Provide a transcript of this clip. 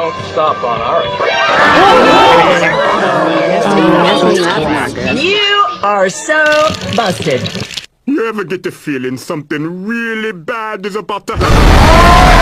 don't stop on our You are so busted. You ever get the feeling something really bad is about to happen?